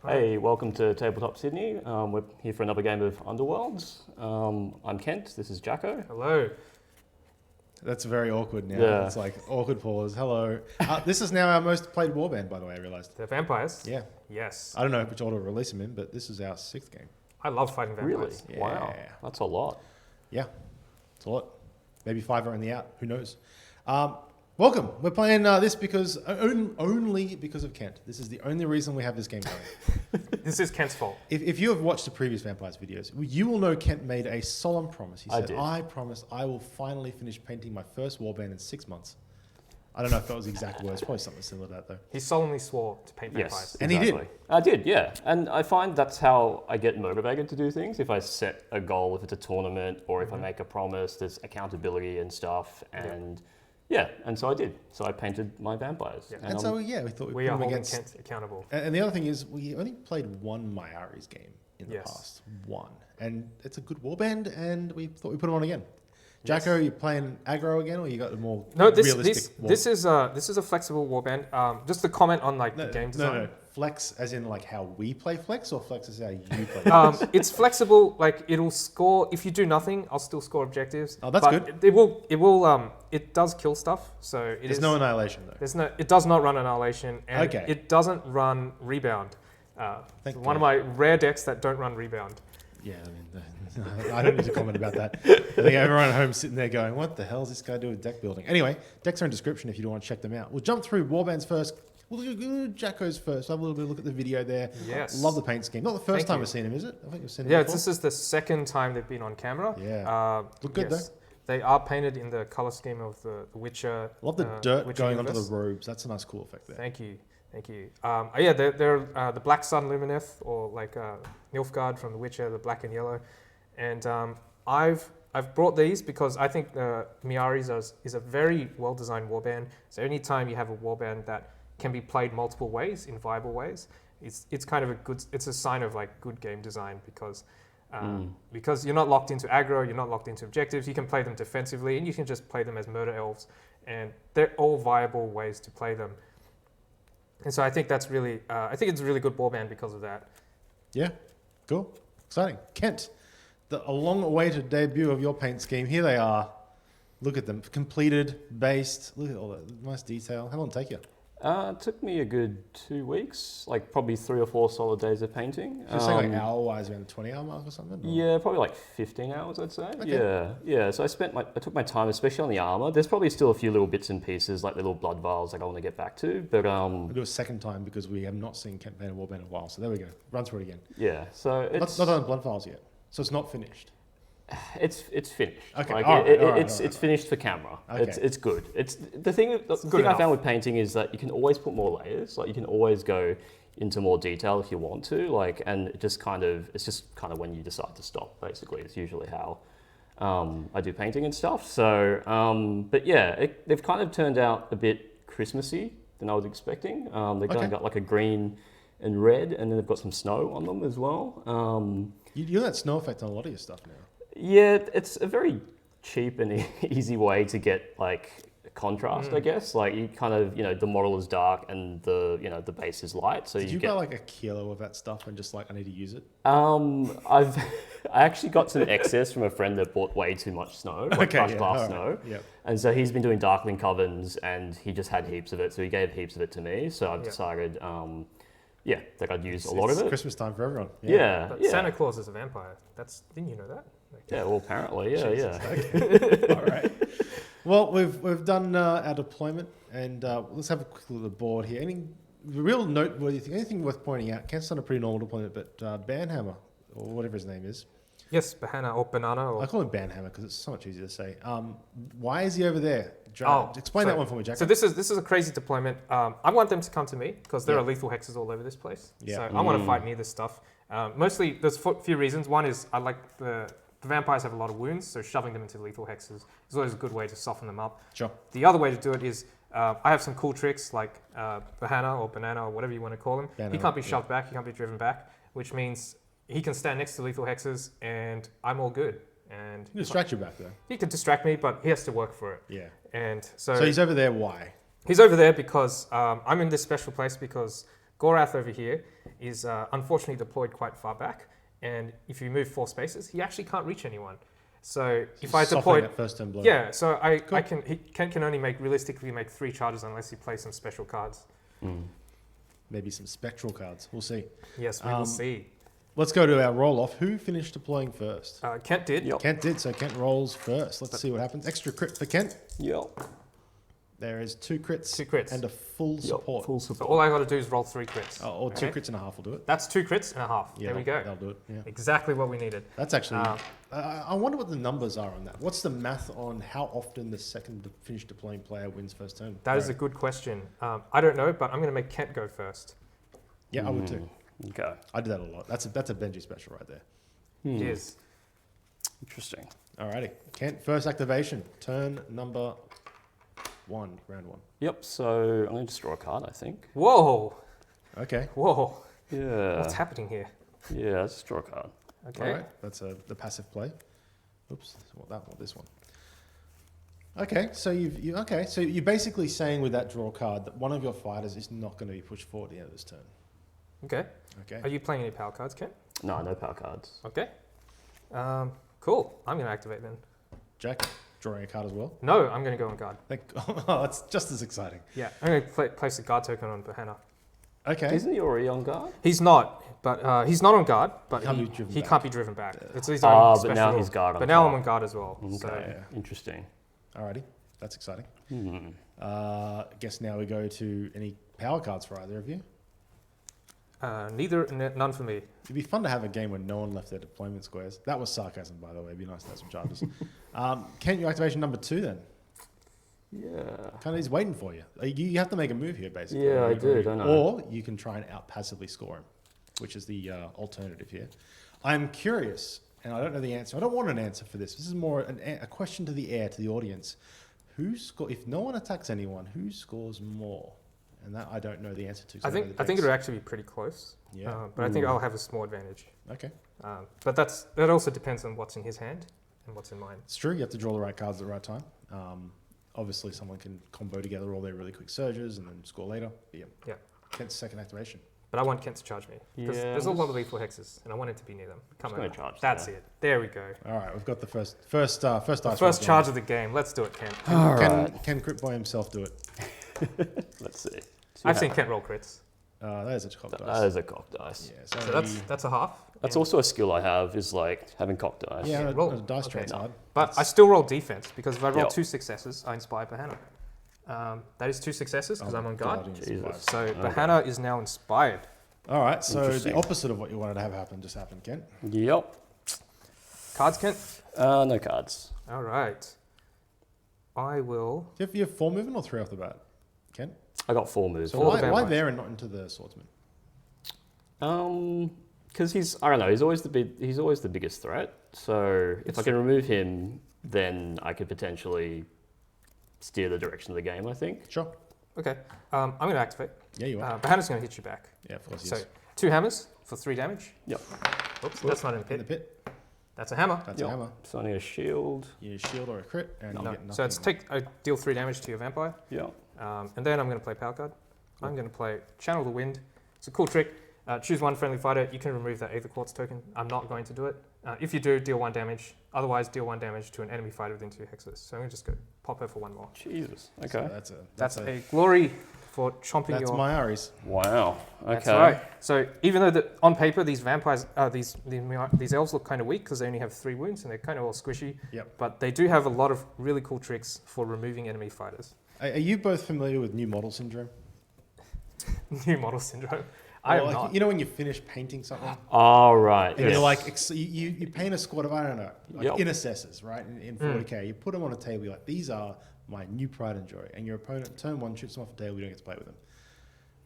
Hey, welcome to Tabletop Sydney. We're here for another game of Underworlds. I'm Kent, this is Jacko. Hello. That's very awkward now. Yeah. It's like awkward pause. Hello. This is now our most played warband, by the way, I realised. The vampires? Yeah. Yes. I don't know which order to release them in, but this is our 6th game. I love fighting Really? vampires. Yeah. Wow, that's a lot. Yeah. It's a lot. Maybe 5 are in the out. Who knows? Welcome. We're playing this because only because of Kent. This is the only reason we have this game going. This is Kent's fault. If you have watched the previous Vampires videos, you will know Kent made a solemn promise. He said, did. I promise I will finally finish painting my first warband in 6 months. I don't know if that was the exact words. Probably something similar to that, though. He solemnly swore to paint Yes, vampires. And he did. exactly. I did, yeah. And I find that's how I get motivated to do things. If I set a goal, if it's a tournament, or if I make a promise, there's accountability and stuff. And and so I did. So I painted my vampires. Yeah. And so, yeah, we thought we'd We put are him holding against... Kent accountable. And the other thing is, we only played one Myari's game in the Yes. past. One. And it's a good warband, and we thought we'd put him on again. Jacko, you playing aggro again, or you got the more realistic this is a flexible warband. Just to comment on the game design. No. Flex as in like how we play flex, or flex as how you play flex? It's flexible. Like it'll score if you do nothing. I'll still score objectives. Oh, that's but good. It does kill stuff. So There's no annihilation though. It does not run annihilation, and Okay. it doesn't run rebound. Thank One of God. my rare decks that don't run rebound. Yeah, I mean, I don't need to comment about that. I think everyone at home sitting there going, what the hell is this guy doing with deck building? Anyway, decks are in description if you don't want to check them out. We'll jump through warbands first. We'll do Jacko's first. Have a little bit of a look at the video there. Yes. Love the paint scheme. Not the first Thank time you. we've seen him, is it? I think we've seen him Yeah, before. this is the second time they've been on camera. Yeah. Look good, though. They are painted in the color scheme of the Witcher. Love the dirt Witcher going universe. onto the robes. That's a nice cool effect there. Thank you. Yeah, they're the Black Sun Lumineth, or like Nilfgaard from The Witcher, the black and yellow. And I've brought these because I think Myari's is a very well designed warband. So anytime you have a warband that can be played multiple ways in viable ways, it's kind of it's a sign of like good game design because you're not locked into aggro, you're not locked into objectives. You can play them defensively, and you can just play them as murder elves, and they're all viable ways to play them. And so I think that's really, I think it's a really good warband because of that. Yeah, cool. Exciting. Kent, a long-awaited debut of your paint scheme. Here they are. Look at them. Completed, based. Look at all that nice detail. How long did it take you? It took me a good 2 weeks, like probably 3 or 4 solid days of painting. You're saying like hour-wise around the 20-hour mark or something? Or? Yeah, probably like 15 hours, I'd say. Okay. Yeah. So I took my time, especially on the armor. There's probably still a few little bits and pieces, like the little blood vials, like I want to get back to. But We'll do a second time because we have not seen Kent paint a warband in a while. So there we go. Run through it again. yeah, so it's Not done blood vials yet. So it's not finished. it's finished. Okay, Like, all right, it's finished for camera. Okay. It's good. It's the thing I enough. found with painting is that you can always put more layers. Like you can always go into more detail if you want to. Like, and it's just kind of when you decide to stop. Basically, it's usually how I do painting and stuff. So, but yeah, they've kind of turned out a bit Christmassy than I was expecting. They've got like a green and red, and then they've got some snow on them as well. You do that snow effect on a lot of your stuff now. Yeah, it's a very cheap and easy way to get like contrast, I guess. Like you kind of, the model is dark and the base is light. So Did you get buy like a kilo of that stuff and just like, I need to use it? I actually got some excess from a friend that bought way too much snow, like crushed glass all snow. right, yeah. And so he's been doing darkling covens and he just had heaps of it. So he gave heaps of it to me. So I've Yeah. decided, that I'd use a lot of It's it. Christmas time for everyone. Yeah. But Santa Claus is a vampire. Didn't you know that? Yeah, well, apparently, yeah. Okay. All right. Well, we've done our deployment, and let's have a quick look at the board here. Any real noteworthy thing, anything worth pointing out? Kent's done a pretty normal deployment, but Banhammer, or whatever his name is. Yes, Banana or Banana. Or I call him Banhammer because it's so much easier to say. Why is he over there? Explain so- that one for me, Jack. So this is a crazy deployment. I want them to come to me because there Yeah. are lethal hexes all over this place. Yeah. So I want to fight near this stuff. Mostly, there's a few reasons. One is I like the vampires have a lot of wounds, so shoving them into lethal hexes is always a good way to soften them up. Sure. The other way to do it is I have some cool tricks like Bahana or Banana or whatever you want to call him. He can't be shoved back, he can't be driven back, which means he can stand next to lethal hexes and I'm all good. And You distract you back though. he can distract me, but he has to work for it. Yeah. And so So he's over there. Why? he's over there because I'm in this special place because Gorath over here is unfortunately deployed quite far back, and if you move 4 spaces, he actually can't reach anyone. So if I deploy, that first turn blow. yeah, so Cool. Kent can only realistically make 3 charges unless he plays some special cards. Maybe some spectral cards. We'll see. Yes, we will see. Let's go to our roll off. Who finished deploying first? Kent did. Yep. Kent did, so Kent rolls first. Let's see what happens. Extra crit for Kent. Yep. There is 2 crits. 2 crits. And a full support. Full So support. all I got to do is roll 3 crits. Or 2 Okay. crits and a half will do it. That's 2 crits and a half. Yeah, there we go. That'll do it. Yeah. Exactly what we needed. That's actually. I wonder what the numbers are on that. What's the math on how often the second finished deploying player wins first turn? That is a good question. I don't know, but I'm going to make Kent go first. Yeah, I would too. Okay. I do that a lot. That's a Benji special right there. It is. Interesting. Alrighty. Kent, first activation. Turn number 1, round 1. Yep. So I'm going to just draw a card, I think. Whoa. Okay. Whoa. Yeah. What's happening here? Yeah. Let's just draw a card. Okay. All right. That's the passive play. Oops. This one. Okay. So so you're basically saying with that draw card that one of your fighters is not going to be pushed forward at the end of this turn. Okay. Okay. Are you playing any power cards, Kent? No, no power cards. Okay. Cool. I'm going to activate then. Jack, drawing a card as well. No, I'm going to go on guard. Oh, it's just as exciting. Yeah, I'm going to place a guard token on Bahana. Okay. Isn't he already on guard? He's not, but he's not on guard, but Can't be driven he back. can't be driven back. It's his own But special now rule. he's guard on But now top. I'm on guard as well. So Okay. Yeah. Interesting. Alrighty. That's exciting. Hmm. Guess now we go to any power cards for either of you. none for me. It'd be fun to have a game where no one left their deployment squares. That was sarcasm, by the way. It'd be nice to have some charges. Kent, your activation number 2 then. Yeah. Kind of he's waiting for you. You have to make a move here, basically. Yeah, I Move do, or- don't I? Or you can try and out passively score him, which is the alternative here. I'm curious, and I don't know the answer. I don't want an answer for this. This is more a question to the air, to the audience. If no one attacks anyone, who scores more? And that I don't know the answer to. 'cause I don't know think the it'll decks. actually be pretty close. Yeah. But I think I'll have a small advantage. Okay. But that also depends on what's in his hand and what's in mine. It's true. You have to draw the right cards at the right time. Obviously, someone can combo together all their really quick surges and then score later. But Yeah. Kent's second activation. But I want Kent to charge me. Because Yeah, there's a I'm lot of lethal hexes, and I want him to be near them. Come just on. gonna charge That's there. it. There we go. All right, we've got the first dice. The first charge of the game. Let's do it, Kent. All right. Can Crit by himself do it? Let's see. I've seen Kent roll crits. That is a cock dice. That is a cock dice. Yeah, So that's a half. That's And- also a skill I have, is like having cock dice. yeah, roll. a dice Okay. trade's hard. But I still roll defense, because if I roll Yep. 2 successes, I inspire Bahana. That is 2 successes, because I'm on guard. Guardian Jesus. supplies. So Bahana is now inspired. All right, so the Interesting. opposite of what you wanted to have happen just happened, Kent. Yep. Cards, Kent? No cards. All right. I will... Do you have 4 movement or 3 off the bat, Kent? I got 4 moves. So All the why vampires. there and not into the swordsman? Because I don't know, he's always the biggest threat. So if I can remove him, then I could potentially steer the direction of the game, I think. Sure. Okay. I'm going to activate. Yeah, you are. Bahana's going to hit you back. Yeah, of course he So is. 2 hammers for 3 damage. Yep. Oops, that's not in the In the pit. pit, That's a hammer. that's Yep. a hammer. So I need a shield. You shield or a crit, and you No. get nothing. So it's I deal 3 damage to your vampire. Yeah. And then I'm going to play power card. I'm going to play Channel the Wind. It's a cool trick. Choose 1 friendly fighter. You can remove that Aether Quartz token. I'm not going to do it. If you do, deal 1 damage. Otherwise, deal 1 damage to an enemy fighter within 2 hexes. So I'm going to just go pop her for 1 more. Jesus. So Okay. that's That's a glory for chomping that's your... Myari's. Wow. Okay. That's right. So even though on paper these vampires, these elves look kind of weak because they only have 3 wounds and they're kind of all squishy. Yep. But they do have a lot of really cool tricks for removing enemy fighters. Are you both familiar with new model syndrome? New model syndrome. I am Or not. You know when you finish painting something? All right. And yes. you're like, you paint a squad of, I don't know, like Yep. intercessors, right? In 40k, you put them on a table, you're like, these are my new pride and joy. And your opponent, turn 1, shoots them off the table, you don't get to play with them.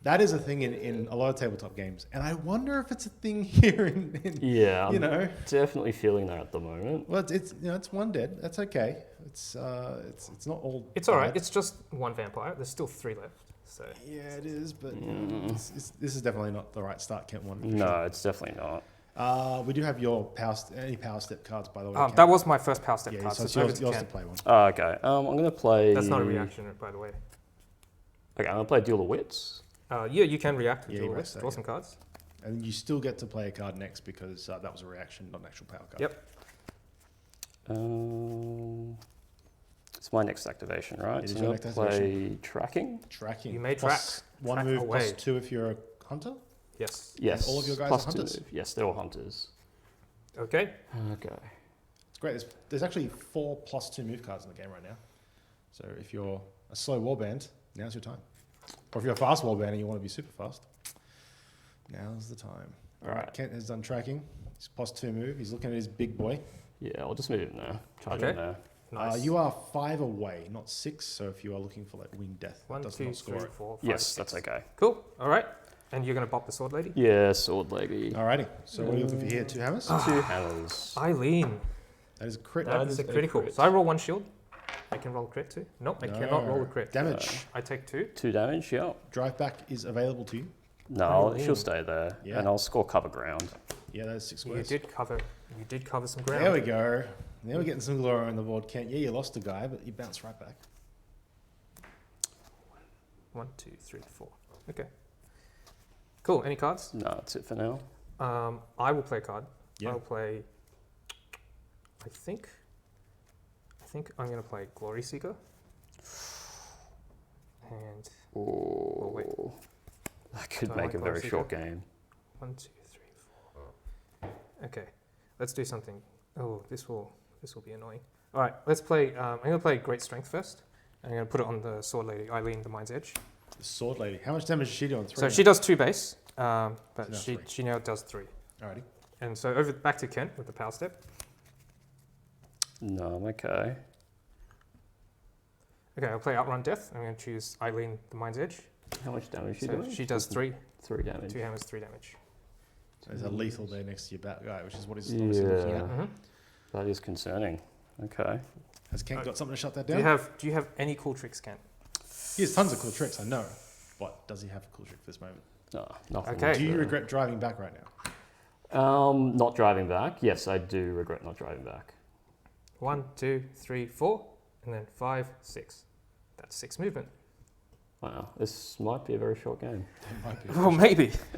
That is a thing in a lot of tabletop games. And I wonder if it's a thing here in Yeah. you I'm know. definitely feeling that at the moment. Well, it's it's 1 dead. That's okay. It's not all. It's all right. bad. It's just 1 vampire. There's still 3 left. So Yeah, it is, but this is definitely not the right start, Kent one. for No, sure. it's definitely not. We do have your any power step cards, by the way. Kent. that was my first power step yeah, card. so So it's it's over yours, to yours to Ken. play one. Okay. I'm gonna play. That's not a reaction, by the way. Okay, I'm gonna play Duel of Wits. Yeah, you can react with Yeah, your you list. must, Draw yeah. some cards. And you still get to play a card next because that was a reaction, not an actual power card. Yep. It's my next activation, right? It is so your I'm next gonna play tracking. Tracking. You may Plus one track move away. plus 2 if you're a hunter. Yes. Yes. all of your guys plus are hunters? 2 move. Yes, they're all hunters. Okay. Okay. It's great. There's actually 4 plus 2 move cards in the game right now. So if you're a slow warband, now's your time. Or if you're a fast warband and you want to be super fast, now's the time. All right. Kent has done tracking. He's plus 2 move. He's looking at his big boy. Yeah, I'll just move him there. Charge Okay. him there. Nice. You are 5 away, not 6. So if you are looking for like win death, that 1, does 2, not score 3, it. 4, 5, Yes, 6. that's okay. Cool. All right. And you're going to bop the sword lady? Yeah, sword lady. Alrighty. So what are you looking for here? 2 hammers? 2 hammers. Eileen. That is a crit. That That is is a a critical. crit. So I roll 1 shield. I can roll a crit too. Nope, I cannot roll a crit. Damage. I take 2. 2 damage, yeah. Drive back is available to you. No, Eileen. she'll stay there. Yeah. And I'll score cover ground. Yeah, that is 6 You squares. did cover some ground. There we go. Now we're getting some glory on the board, Kent. Yeah, you lost a guy, but you bounced right back. 1, 2, 3, 4. Okay. Cool. Any cards? No, that's it for now. I will play a card. Yeah. I'll play. I think I'm going to play Glory Seeker. And Oh, wait. that could Don't make like a very Glory short game. 1, 2, 3, 4. Okay. Let's do something. Oh, this will be annoying. All right. Let's play. I'm going to play Great Strength first. I'm going to put it on the Sword Lady, Eileen, the Mind's Edge. The sword lady. How much damage does she do on 3? So she does 2 base, but So now she 3. she now does 3. Alrighty. And so back to Kent with the power step. No, I'm okay. Okay, I'll play Outrun Death. I'm going to choose Eileen, the Mind's Edge. How much damage she So doing? she does 3. 3 damage. 2 hammers, 3 damage. There's a lethal there next to your bat guy, which is what he's obviously looking Yeah. at. Mm-hmm. That is concerning. Okay. Has Kent got something to shut that Do down? you have any cool tricks, Kent? He has tons of cool tricks, I know. But does he have a cool trick for this moment? No, nothing. Okay. Do you to- regret driving back right now? Not driving back. Yes, I do regret not driving back. 1, 2, 3, 4, and then 5, 6. That's 6 movement. Wow, this might be a very short game. It might be. Well,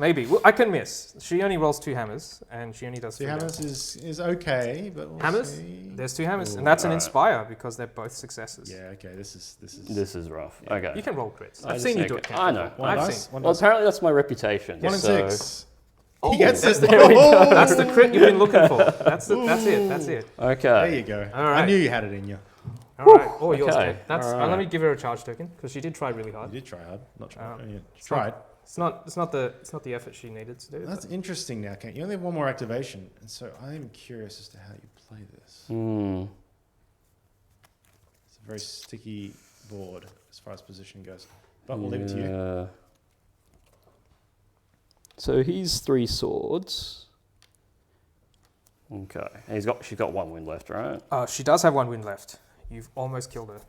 maybe. Well, I can miss. She only rolls 2 hammers, and she only does 2 3 hammers damage. is okay, but we'll Hammers? see. There's 2 hammers, Ooh, and that's an alright. Inspire because they're both successes. Yeah, okay, this is This is rough. Yeah. Okay. You can roll crits. I I've just seen you think do it- it, Kent. I know. one I've dice. seen. One Well, dice. apparently that's my reputation. 1 and so- 6. Oh, He gets this. there we go. Oh! That's the crit you've been looking for. That's it. That's it. Okay. There you go. All I right. knew you had it in you. All right. Oh, yours. Okay, Kent. That's. all right. Let me give her a charge token because she did try really You hard. did try hard. Not try. Um, Yeah. it's Tried. It's not the effort she needed to do. That's but- interesting now, Kent. You only have 1 more activation, and so I'm curious as to how you play this. Hmm. It's a very sticky board as far as position goes. But we'll leave it to you. Yeah. So he's 3 swords. Okay. And she's got 1 win left, right? She does have 1 win left. You've almost killed her.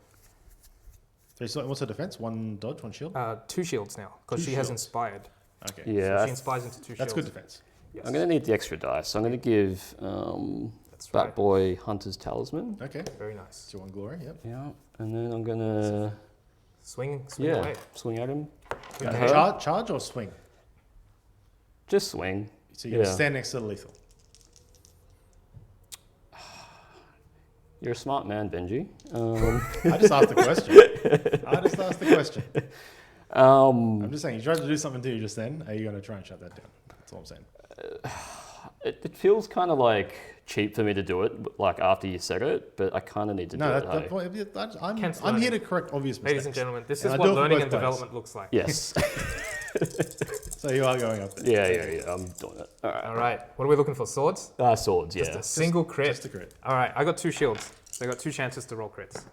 So what's her defense? 1 dodge, 1 shield? 2 shields now because 2 she has shields. inspired. Okay. Yeah. So she inspires into 2 shields. That's good defense. Yes. I'm going to need the extra dice. So I'm going to give That's Bat right. Boy Hunter's Talisman. Okay. Very nice. It's your 1 glory, yep. Yeah. And then I'm going to Swing yeah, away. swing at him. Okay. At her. Charge or swing? Just swing. So you're going to Yeah. stand next to the lethal. You're a smart man, Benji. I just asked the question. I'm just saying, you tried to do something to you just then. Are you going to try and shut that down? That's all I'm saying. It feels kind of like cheap for me to do it, like after you said it, but I kind of need to do it. Hey? Kent's I'm here to learning. correct obvious mistakes. Ladies and gentlemen, this And is I do what it for learning both and ways. development looks like. Yes. So you are going up there. yeah. I'm doing it. All right. All right. What are we looking for? Swords? Swords, yeah. Just a single crit. Just a crit. All right. I got 2 shields. So I got 2 chances to roll crits.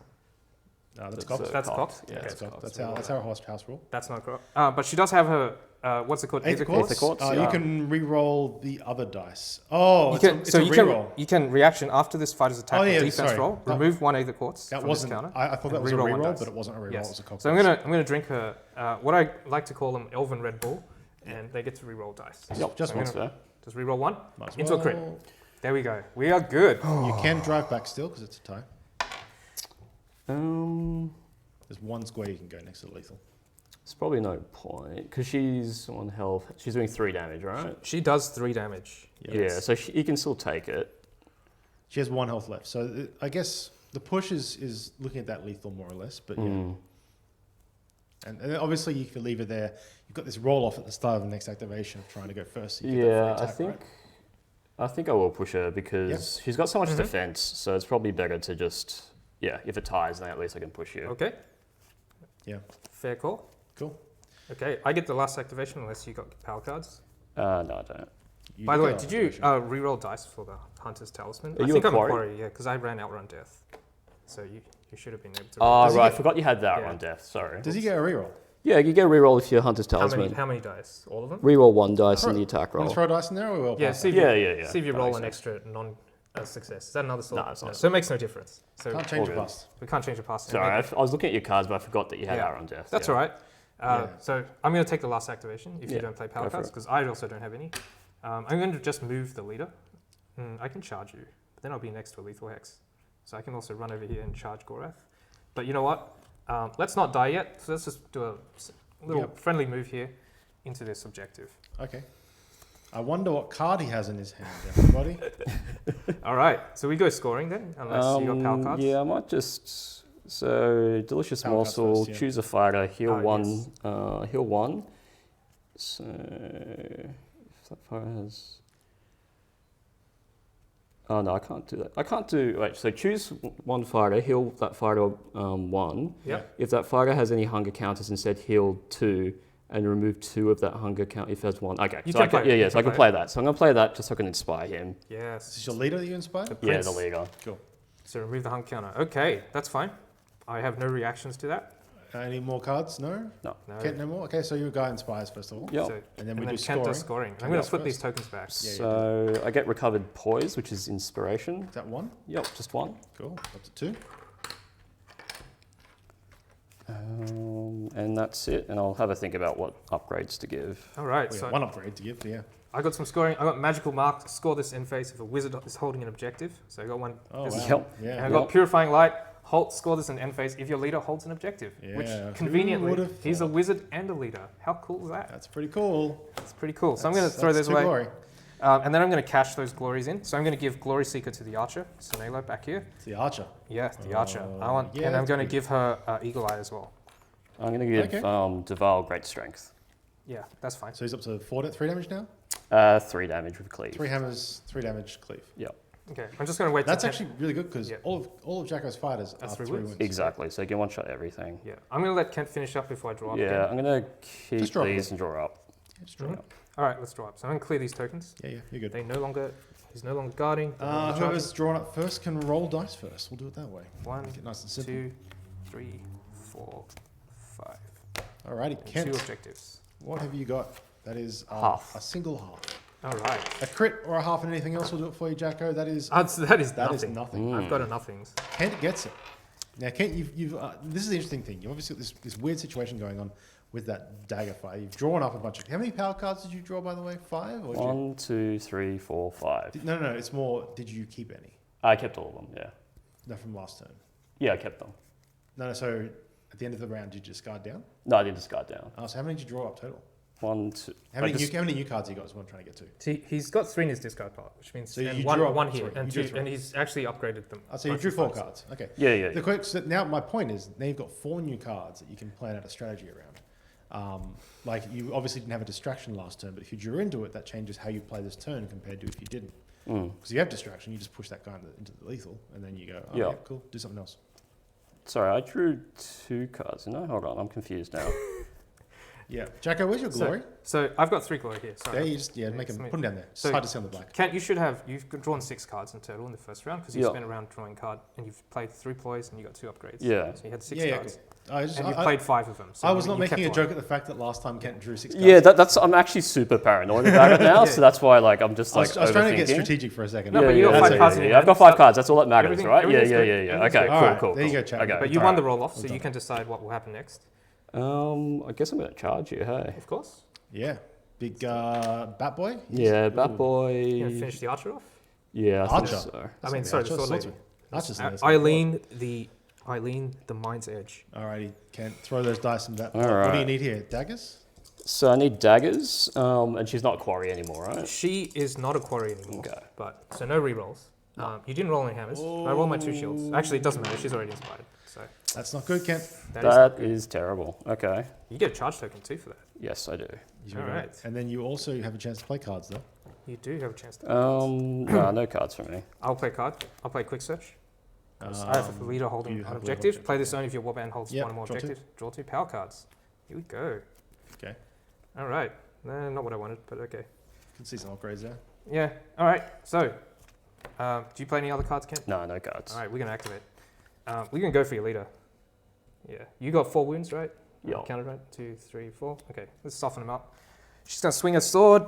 That's That's cocked. That's cocked. cocked? Yeah, Okay. it's That's cocked. cocked. That's our house rule. That's not correct. But she does have her, what's it called? Eighth of Quartz. course. Quartz, You yeah. can re-roll the other dice. Oh, You it's can, a so re-roll. you can reaction after this fighter's attack Oh, or yeah, defense sorry. roll. That- Remove 1 Aether Quartz That from wasn't. this counter. I thought that and was a re-roll 1 re-roll, dice. but it wasn't a re-roll. Yes. It was a cocked. So I'm gonna drink her what I like to call them Elven Red Bull, and they get to re-roll dice. Yep, Just that's one. fair. Just re-roll 1 Might as into a crit. well. There we go. We are good. You can drive back still because it's a tie. Um, There's 1 square you can go next to the lethal. It's probably no point because she's on health. She's doing 3 damage, right? She does 3 damage. Yeah, so he can still take it. She has 1 health left. So I guess the push is looking at that lethal more or less. But yeah. And then obviously, if you leave her there, you've got this roll off at the start of the next activation of trying to go first. So you get that free attack, I think I will push her because she's got so much defense. So it's probably better to just if it ties, then at least I can push you. Okay. Yeah. Fair call. Cool. Okay, I get the last activation unless you got power cards. No, I don't. By the way, did you reroll dice for the Hunter's Talisman? Are I you think a I'm a quarry? quarry, yeah, because I ran Outrun Death. So you should have been able to. Oh, Does he right. I get- forgot you had that Yeah. on death. Sorry. Does he get a reroll? Yeah, you get a reroll if you're Hunter's Talisman. How many dice? All of them? Reroll 1 dice in the Alright. attack Want roll. to throw dice in there or we'll Yeah, pass see it? if you That roll makes an sense. extra non-success. Is that another sort? No, it's not. So it makes no difference. So Can't change all it good. past. we can't change the past. Sorry, I was looking at your cards, but I forgot that you had Yeah. Outrun death. That's all right. Yeah. So I'm going to take the last activation if you Yeah, don't play power go for cards, it. because I also don't have any. I'm going to just move the leader. I can charge you, but then I'll be next to a lethal hex. So I can also run over here and charge Gorath. But you know what? Let's not die yet. So let's just do a little friendly move here into this objective. Okay. I wonder what card he has in his hand, everybody. All right. So we go scoring then, unless you got power cards. Yeah, I might just... So, Delicious Power cards Morsel, first, yeah. choose a fighter, heal Ah, 1. yes. Heal 1. So, if that fighter has... Oh, no, I can't do that. I can't do... Wait, so choose 1 fighter, heal that fighter 1. Yep. If that fighter has any hunger counters, instead heal 2 and remove 2 of that hunger count if there's 1. Okay, You so can I can, play it. yeah, You so I can can play play that. So I'm going to play that just so I can inspire him. Is this Yes. your leader that you inspired? Yeah, Prince. the leader. Cool. So remove the hunger counter. Okay, that's fine. I have no reactions to that. Any more cards? No? No. Kent, no more? Okay, so your guy inspires first of all. Yep. So, And then we do Kent scoring. does scoring. I'm Kent going goes to flip first. these tokens back. Yeah, So I get recovered poise, which is inspiration. Is that 1? Yep, just 1. Cool. Up to 2. And that's it. And I'll have a think about what upgrades to give. All right. We So have 1 upgrade to give, yeah. I got some scoring. I got magical mark. Score this end phase if a wizard is holding an objective. So I got 1. Oh, This wow. is- Yep. Yeah. And I got purifying light. Score this in end phase if your leader holds an objective. Yeah, Which who conveniently, would've he's a thought? wizard and a leader. How cool is that? That's pretty cool. It's pretty cool. So I'm going to throw That's those two away. Glory. And then I'm going to cash those glories in. So I'm going to give Glory Seeker to the archer, Sonelo, back here. It's the archer. Yeah, the archer. yeah, And I'm that's going to good. give her Eagle Eye as well. I'm going to give Okay. Deval great strength. Yeah, that's fine. So he's up to 3 damage now? 3 damage with cleave. 3 hammers, 3 damage, cleave. Yep. Okay, I'm just going to wait. That's till actually really good because Yeah. all of Jacko's fighters That's are 3 3 wins. wins. Exactly. So you can one shot everything. Kent. Yeah, I'm going to let Kent finish up before I draw up Yeah, again. I'm going to keep Just draw up these again. and draw up. It's true. Mhm. All right, let's draw up. So I'm going to clear these tokens. Yeah, you're good. He's no longer guarding. they're no longer Whoever's charging. drawn up first can roll dice first. We'll do it that way. 1, Make it nice and simple. 2, 3, 4, 5. Alrighty, And Kent, 2 objectives. what have you got? That is Half. a single half. All right. A crit or a half and anything else will do it for you, Jacko. That is That is that is nothing. nothing. I've got a nothings. Kent gets it. Now, Kent, you've this is the interesting thing. You've obviously got this weird situation going on with that dagger fire. You've drawn up a bunch of. How many power cards did you draw, by the way? 5? Or did you, 1, 2, 3, 4, 5. no. It's more. Did you keep any? I kept all of them, yeah. No, from last turn. Yeah, I kept them. No. So at the end of the round, did you discard down? No, I did discard down. Oh, so how many did you draw up total? 1, 2. How many new cards you got? Is what I'm trying to get to. See, he's got 3 in his discard pile, which means So and you one, drew up- one here sorry, and you drew 2, 3. and he's actually upgraded them. Oh, so you both drew with 4 fives. cards. Okay. Yeah. The quick, so now my point is, now you've got 4 new cards that you can plan out a strategy around. Like you obviously didn't have a distraction last turn, but if you drew into it, that changes how you play this turn compared to if you didn't. Because you have distraction, you just push that guy into the lethal, and then you go, oh, yeah, cool, do something else. Sorry, I drew 2 cards. No, hold on, I'm confused now. Yeah, Jacko, where's your glory? So I've got 3 glory here. Sorry. There, you just make him put them down there. It's So- hard to see on the black. Kent, you've drawn 6 cards in total in the first round because you spent a round drawing card and you've played 3 ploys and you got 2 upgrades. Yeah. So you had 6 Yeah, cards. cool. I And you played 5 of them. So I was you not making a kept joke one. at the fact that last time Kent drew 6 cards. Yeah, that's. I'm actually super paranoid about it now, so that's why I'm just I was like trying to get overthinking. strategic for a second. No, but you got That's 5 cards okay. in your I've got hand, 5 so cards. That's all that matters, everything- right? everything's Yeah. good. Okay, Everything's good. cool. There you go, Chuck. Okay. But you won the alright. roll off, so you can decide what will happen next. I guess I'm going to charge you, hey. Of course. Yeah. Big Bat Boy? Yeah, Bat You're Boy. going to finish the archer off? Yeah, I think Archer. so. I mean, sorry, the sword lady. That's just nice. Eileen, the Eileen, the Mind's Edge. Alrighty, Kent, throw those dice in that. All What do you right. need here? Daggers? So I need daggers, and she's not quarry anymore, right? She is not a quarry anymore. Okay. But so no rerolls. You didn't roll any hammers. I rolled my 2 shields. Actually, it doesn't matter. She's already inspired. So That's not good, Kent. that That is terrible. Okay. you get a charge token too for that. Yes, I do. You All got it. right. And then you also have a chance to play cards, though. You do have a chance to. No, no cards for me. I'll play card. I'll play quick search. I have a leader holding you an have a leader objective. objective, Play this only if your warband holds Yep, one or more draw two. objectives. Draw 2 power cards. Here we go. Okay. All right. Not what I wanted, but okay. You can see some upgrades there. Yeah. All right. So, do you play any other cards, Kent? No, no cards. All right. We're gonna activate. We're gonna go for your leader. Yeah. You got 4 wounds, right? Yeah. Counted right. 2, 3, 4. Okay. Let's soften them up. She's gonna swing a sword.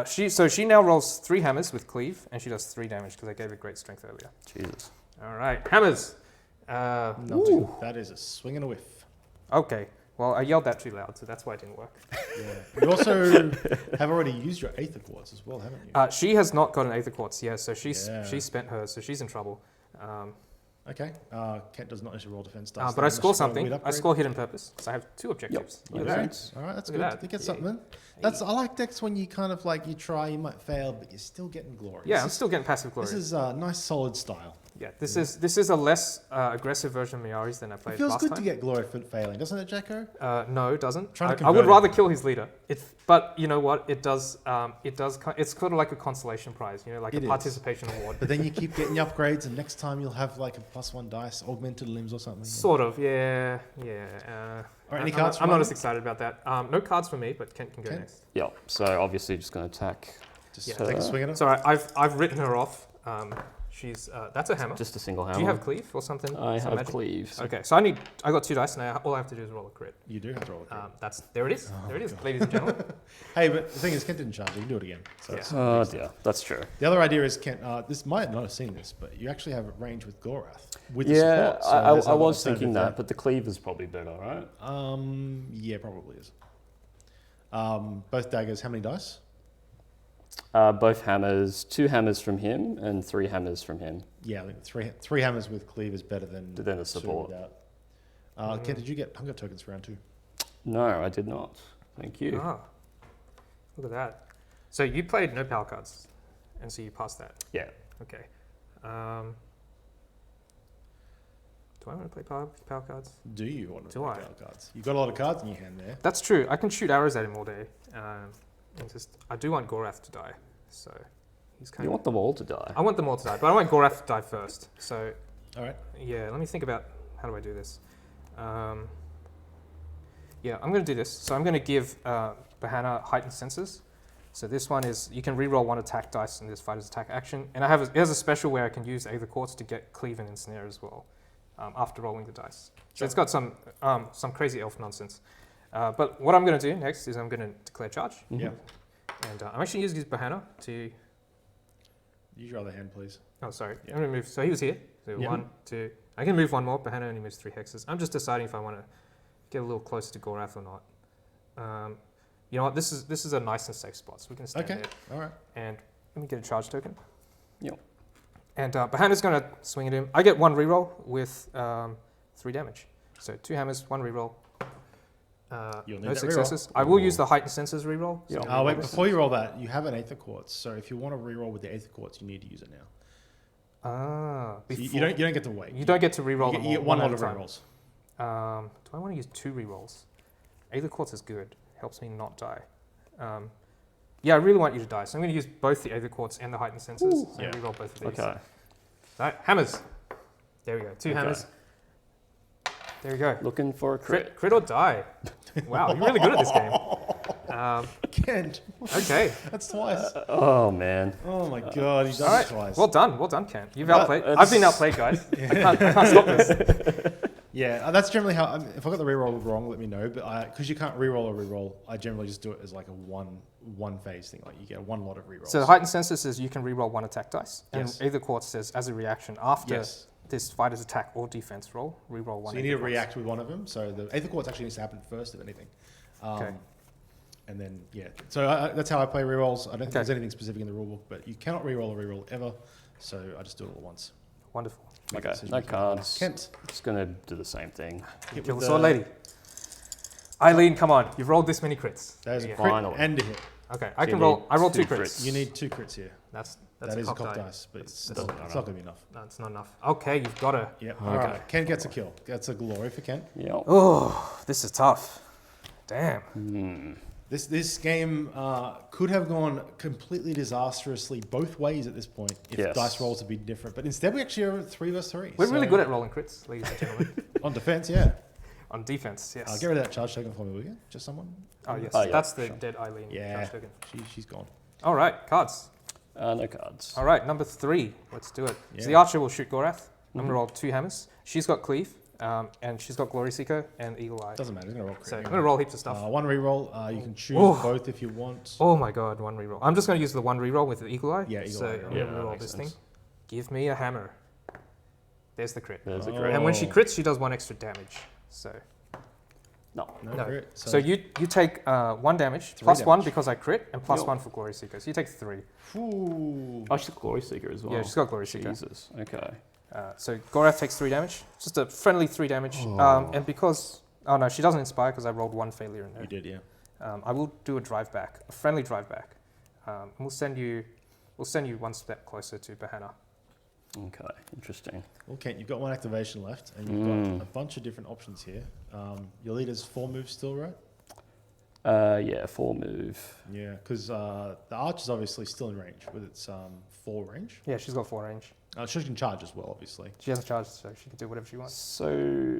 She now rolls 3 hammers with cleave, and she does 3 damage because I gave her great strength earlier. Jesus. All right. Hammers. Nothing. That is a swing and a whiff. Okay. Well, I yelled that too loud, so that's why it didn't work. Yeah. You also have already used your Aether Quartz as well, haven't you? She has not got an Aether Quartz, yeah, so she spent hers, so she's in trouble. Okay. Kent does not necessarily roll defense dice. But I Unless score you've got a something. weird I upgrade. score hidden purpose, so I have 2 objectives. Yep. Look at Okay. that. All right, that's Look good. at that. You get Yeah. something. I like decks when you kind of like you try, you might fail, but you're still getting glory. Yeah, I'm still getting passive glory. This is a nice, solid style. Yeah, this is a less aggressive version of Myari's than I It played feels last good time. to get glory for failing, doesn't it, Jacko? No, it doesn't. Trying to I would convert rather it. kill his leader. But you know what? It does. It's sort of like a consolation prize. You know, like It a is. participation award. But then you keep getting your upgrades, and next time you'll have like a +1 dice, augmented limbs or something. Sort of. Yeah. All right, any I'm cards? not, I'm not from as excited about that. No cards for me, but Kent can go Kent? next. Yeah. So obviously just going to attack. Just Yeah. take a swing at it. It's all right. I've written her off. She's that's a hammer. Just a single hammer. Do you have cleave or something? I Some have magic? cleave. Okay, so I got 2 dice now. All I have to do is roll a crit. You do have to roll a crit. There it is. Oh, There it is, God. ladies and gentlemen. Hey, but the thing is, Kent didn't charge. You can do it again. So Yeah. it's- Oh dear, that's true. The other idea is, Kent, this might not have seen this, but you actually have a range with Gorath. With the Yeah, support, so I there's other was thinking alternative that, but the cleave is probably better, right? there. Yeah, probably is. Both daggers, how many dice? Both hammers, 2 hammers from him and 3 hammers from him. Yeah, I think three hammers with cleave is better than Then the 2 support. without. Kent, did you get hunger tokens for round 2? No, I did not. Thank you. Ah, look at that. So you played no power cards, and so you passed that. Yeah. Okay. Do I want to play power cards? Do you want to Do play I? power cards? You've got a lot of cards in your hand there. That's true. I can shoot arrows at him all day. I do want Gorath to die, so he's kind You of. want them all to die. I want them all to die, but I want Gorath to die first. So All right. yeah, let me think about how do I do this. Yeah, I'm going to do this. So I'm going to give Bahana heightened senses. So this one is you can reroll 1 attack dice in this fighter's attack action, and it has a special where I can use Aether Quartz to get cleave and ensnare as well after rolling the dice. So Sure. it's got some crazy elf nonsense. But what I'm going to do next is I'm going to declare charge, Mhm. Yeah. and I'm actually using his Bahana to. Use your other hand, please. Oh, sorry. Yeah. I'm going to move. So he was here. So Yeah. 1, 2. I can move 1 more. Bahana only moves 3 hexes. I'm just deciding if I want to get a little closer to Gorath or not. You know what? This is a nice and safe spot, so we can stand Okay. there. All right. And let me get a charge token. Yep. And Bahana's going to swing at him. I get 1 reroll with 3 damage. So 2 hammers, 1 reroll. You'll need No that successes. I will use the heightened senses reroll. Yeah. So Oh, wait, reroll this. before you roll that, you have an Aether Quartz. So if you want to reroll with the Aether Quartz, you need to use it now. So you before- don't get to wait. You don't get to reroll You them get, you all, get one at lot a of time. rerolls. Do I want to use 2 rerolls? Aether Quartz is good. Helps me not die. Yeah, I really want you to die. So I'm going to use both the Aether Quartz and the heightened senses. Ooh. So Yeah. reroll both of these. Okay. Right, hammers. There we go. 2 Okay. hammers. There we go. Looking for a crit. Crit or die. Wow, you're really good at this game. Kent, Okay. that's twice. Oh man. Oh my God, you've All done right. it twice. Well done, Ken. You've That- outplayed. that's- I've been outplayed, guys. I can't stop this. Yeah, that's generally how. If I got the reroll wrong, let me know. But because you can't reroll a reroll, I generally just do it as like a one phase thing. Like you get 1 lot of rerolls. So the heightened senses says you can reroll 1 attack dice, and Yes. Aether Quartz says as a reaction after Yes. this fighter's attack or defense roll, reroll 1. So you need to Aether Quartz. react with one of them. So the Aether Quartz actually needs to happen first, if anything. Okay. And then yeah, so that's how I play rerolls. I don't think Okay. there's anything specific in the rulebook, but you cannot reroll a reroll ever. So I just do it all at once. Wonderful. Make a Okay, decision. no cards. Kent. Just gonna do the same thing. Hit Kill with the sword lady. Eileen, come on. You've rolled this many crits. That is a Yeah. crit Finally. and a hit. Okay, So I you can need roll. I rolled 2 2 crits. crits. You need 2 crits here. That's That is a a cock cock die. dice, but it's Doesn't not matter. going to be enough. No, it's not enough. Okay, you've got to. Yep. Okay. All right. Ken gets a kill. That's a glory for Ken. Yep. Oh, this is tough. Damn. This game could have gone completely disastrously both ways at this point if Yes. dice rolls had been different. But instead, we actually are 3 versus 3. We're really good at rolling crits, ladies and gentlemen. on defense. Yeah. On defense, yes. Get rid of that charge token for me, will you? Just someone. Oh, yes. Oh, yeah, That's the sure. dead Eileen. Yeah. charge token. She's gone. All right, cards. No cards. All right, number 3. Let's do it. So the Yeah. archer will shoot Gorath. I'm going to roll 2 hammers. She's got Cleave, and she's got Glory Seeker and Eagle Eye. Doesn't matter. He's gonna roll. So I'm crit. going to roll heaps of stuff. 1 reroll. You can choose Oh. both if you want. Oh my god, 1 reroll. I'm just going to use the 1 reroll with the Eagle Eye. Yeah, Eagle so Eye, I'm yeah. going Yeah, to that reroll makes this sense. thing. Give me a hammer. There's the crit. There's a Oh. crit. And when she crits, she does 1 extra damage. So No. No, No. crit. So you take 1 damage, 3 plus 1 damage. because I crit, and plus Yep. 1 for Glory Seeker. So you take 3. Ooh. Oh, she's a Glory Seeker as well. Yeah, she's got Glory Seeker. Jesus. Okay. So Gorath takes 3 damage. Just a friendly 3 damage. Oh. And because... Oh no, she doesn't inspire because I rolled 1 failure in there. You did, yeah. I will do a drive back, a friendly drive back. We'll send you 1 step closer to Bahana. Okay. Interesting. Well, Kent, you've got 1 activation left, and you've got a bunch of different options here. Your leader's 4 moves still, right? Yeah, 4 move. Yeah, because the archer's obviously still in range with its 4 range. Yeah, she's got 4 range. She can charge as well, obviously. She has a charge, so she can do whatever she wants. So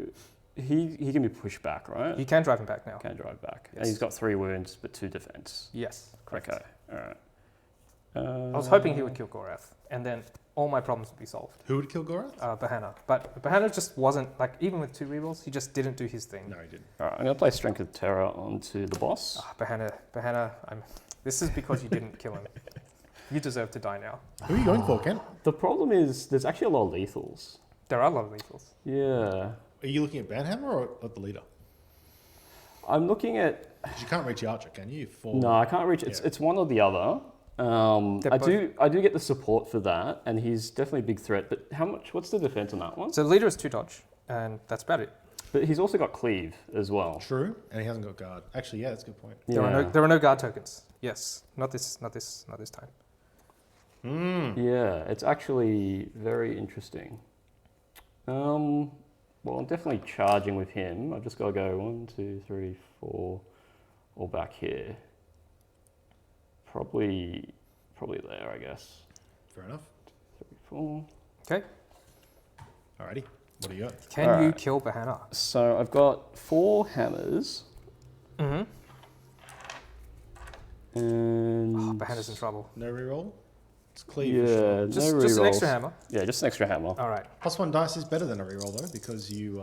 he can be pushed back, right? You can drive him back now. Can drive back. Yes. And he's got 3 wounds but 2 defense. Yes. Correct. Okay. All right. I was hoping he would kill Gorath, and then all my problems would be solved. Who would kill Gorath? Bahana. But Bahana just wasn't, like, even with 2 rerolls, he just didn't do his thing. No, he didn't. All right. I'm gonna play Strength of Terror onto the boss. Bahana, this is because you didn't kill him. You deserve to die now. Who are you going for, Kent? The problem is there's actually a lot of lethals. There are a lot of lethals. Yeah. Are you looking at Banhammer or at the leader? I'm looking at. 'Cause you can't reach the archer, can you? No, I can't reach. It's one or the other. They're I do get the support for that, and he's definitely a big threat. But how much? What's the defense on that one? So the leader is 2 dodge, and that's about it. But he's also got cleave as well. True, and he hasn't got guard. Actually, yeah, that's a good point. There are no guard tokens. Yes, not this time. Yeah, it's actually very interesting. Well, I'm definitely charging with him. I've just got to go 1, 2, 3, 4, all back here. Probably there, I guess. Fair enough. 3, 4. Okay. Alrighty, what do you got? Can you Alright. kill Bahana? So I've got 4 hammers. Mm-hmm. And Bahana's in trouble. No reroll? It's cleave. for yeah, sure. Just no an rerolls. extra hammer. Yeah, just an extra hammer. All right. +1 dice is better than a reroll though, because you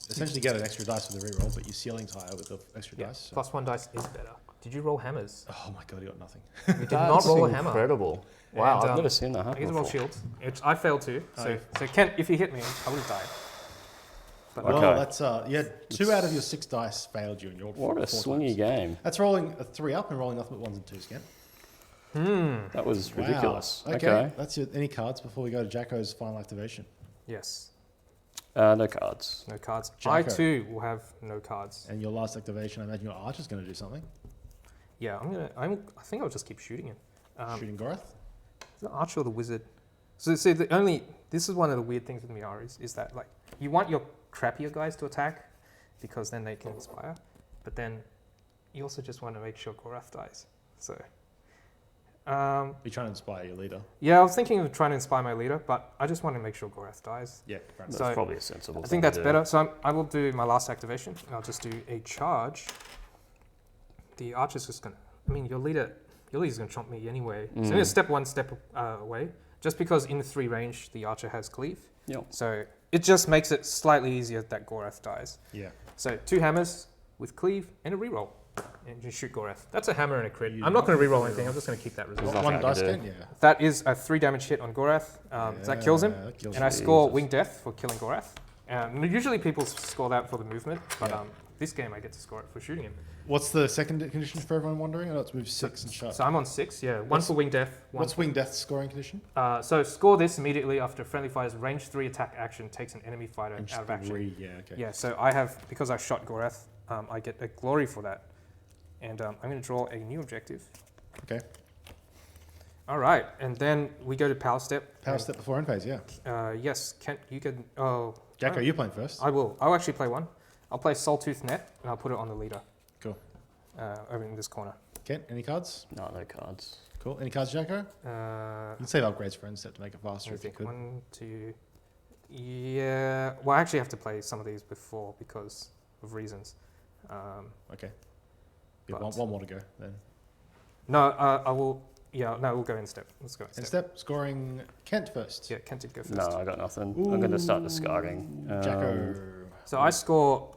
essentially get an extra dice with a reroll, but your ceiling's higher with the extra Yeah. dice. So. +1 dice is better. Did you roll hammers? Oh my god, you got nothing. You did not That's roll a hammer. incredible. Wow, And, I've never seen that I happen get to roll before. shields, which I failed too. Oh, So, yeah. so Kent, if you hit me, I would have died. But Okay. Well, that's you had 2 out of your 6 dice failed you, and you rolled What a 4 swingy times. game. That's rolling a 3 up and rolling nothing but 1s and 2s again. That was Wow. ridiculous. Okay. That's your, any cards before we go to Jacko's final activation. yes, No cards. no cards. Jacko. I too will have no cards. And your last activation, I imagine your archer's going to do something. Yeah, I think I'll just keep shooting him. Shooting Gorath. The archer or the wizard. So this is one of the weird things with Myari's is that like you want your crappier guys to attack because then they can inspire, but then you also just want to make sure Gorath dies. So You're trying to inspire your leader. yeah, I was thinking of trying to inspire my leader, but I just want to make sure Gorath dies. Yeah, fair enough. That's So, probably a sensible I thing think to that's do. better. So I will do my last activation. I'll just do a charge. The archer's just gonna. I mean, your leader's gonna chomp me anyway. So I'm gonna step 1 step away, just because in 3 range the archer has cleave. Yep. So it just makes it slightly easier that Gorath dies. Yeah. So 2 hammers with cleave and a reroll, and just shoot Gorath. That's a hammer and a crit. You I'm not going to reroll reroll. anything. I'm just going to keep that result. There's nothing 1 I dice can again? do. Yeah. That is a 3 damage hit on Gorath. That kills him, That kills and I him. score Jesus. wing death for killing Gorath. Usually people score that for the movement, but Yeah. this game I get to score it for shooting him. What's the second condition for everyone wondering? I know it's move 6 and shot. So I'm on 6, yeah. One for wing death. What's wing death scoring condition? So score this immediately after a friendly fighter's range 3 attack action takes an enemy fighter Range out of action. 3, yeah, okay. Yeah, so I have, because I shot Goreth, I get a glory for that. And I'm going to draw a new objective. Okay. All right, and then we go to power step. Power step before end phase, yeah. Yes, Kent, you can. Oh, Jacko, you're playing first. I will. I'll actually play one. I'll play Soultooth Net, and I'll put it on the leader. Cool. Over in this corner. Kent, any cards? No cards. Cool. Any cards, Jacko? You can save upgrades for end step to make it faster if you could. 1, 2. Yeah. Well, I actually have to play some of these before because of reasons. Okay. Yeah, one more to go then. No, I will. Yeah, no, we'll go in step. Let's go in step. End step, scoring Kent first. Yeah, Kent did go first. No, I got nothing. I'm going to start discarding. Jacko. So I score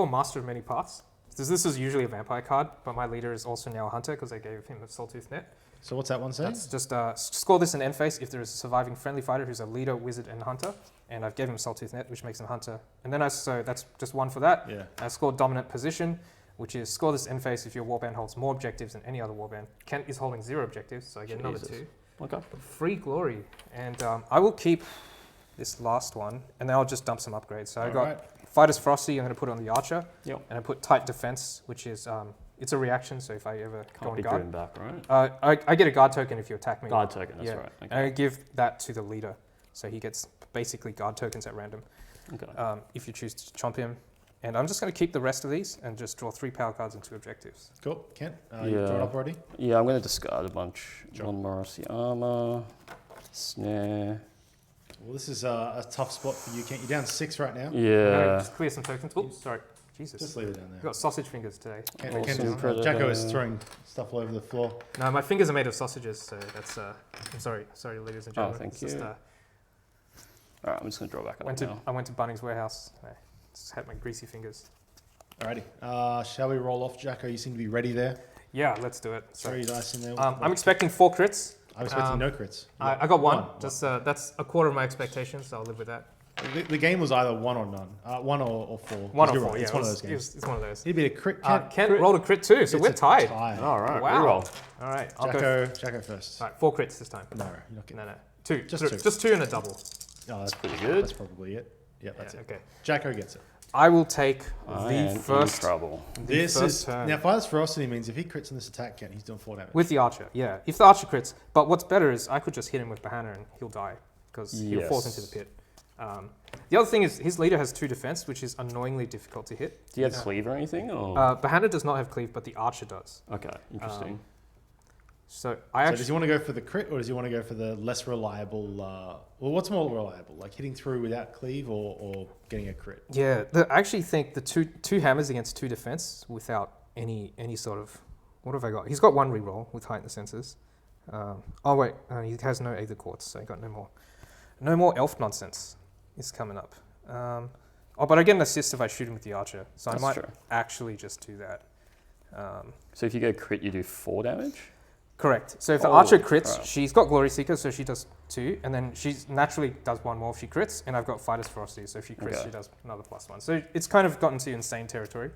Master of Many Paths. This is usually a vampire card, but my leader is also now a hunter because I gave him a Soultooth Net. So what's that one say? That's just score this in end phase if there is a surviving friendly fighter who's a leader, wizard, and hunter. And I've gave him a Soultooth Net, which makes him hunter. And then so that's just one for that. Yeah. I scored Dominant Position, which is score this end phase if your warband holds more objectives than any other warband. Kent is holding 0 objectives, so I get another 2. Okay. Free glory. And I will keep this last one, and then I'll just dump some upgrades. So I got Fighter's Frosty, I'm going to put it on the Archer. Yep. And I put Tight Defense, which is, it's a reaction, so if I ever go on guard. Back, right? I get a guard token if you attack me. Guard token, that's right. Okay. And I give that to the leader. So he gets basically guard tokens at random. Okay. If you choose to chomp him. And I'm just going to keep the rest of these and just draw 3 power cards and 2 objectives. Cool. Kent, you drawn up already? Yeah, I'm going to discard a bunch. Sure. One Morrissey Armor, Snare. Well, this is a tough spot for you, Kent. You're down 6 right now. Yeah. Just clear some tokens. Oops, sorry. Jesus. Just leave it down there. I've got sausage fingers today. Jacko is throwing stuff all over the floor. No, my fingers are made of sausages, so that's... I'm sorry, ladies and gentlemen. Thank you. All right, I'm just going to draw back up now. I went to Bunnings Warehouse. I just had my greasy fingers. Alrighty. Shall we roll off, Jacko? You seem to be ready there. Yeah, let's do it. So, 3 dice in there. I'm expecting 4 crits. I'm expecting no crits. I got one. That's a quarter of my expectations, so I'll live with that. The game was either 1 or none. 1 or 4. 1 or 4, right. yeah. It's one of those games. It's one of those. He'd be a crit. Kent rolled a crit too, so we're tied. All right, wow. reroll. All right, I'll go. Jacko first. All right, 4 crits this time. No, you're not getting. No. 2. Just 2 and a double. Oh, that's pretty good. That's probably it. Yeah, that's it. Okay. Jacko gets it. I will take I am the first. in trouble. This is turn. now Fire's Ferocity means if he crits in this attack, Kent, he's doing 4 damage. With the archer, yeah. If the archer crits, but what's better is I could just hit him with Bahana and he'll die because he'll fall into the pit. The other thing is his leader has 2 defense, which is annoyingly difficult to hit. Do you have cleave or anything? Or? Bahana does not have cleave, but the archer does. Okay, interesting. So does he want to go for the crit or does he want to go for the less reliable? Well, what's more reliable, like hitting through without cleave or getting a crit? Yeah, I actually think the two hammers against 2 defense without any sort of... What have I got? He's got 1 reroll with heightened senses. He has no Aether Quartz, so he got no more. No more elf nonsense is coming up. But I get an assist if I shoot him with the archer, so I might actually just do that. So if you go crit, you do 4 damage? Correct. So if the archer crits, she's got Glory Seeker, so she does 2, and then she naturally does 1 more if she crits, and I've got Fighter's Ferocity, so if she crits, she does another +1. So it's kind of gotten to insane territory.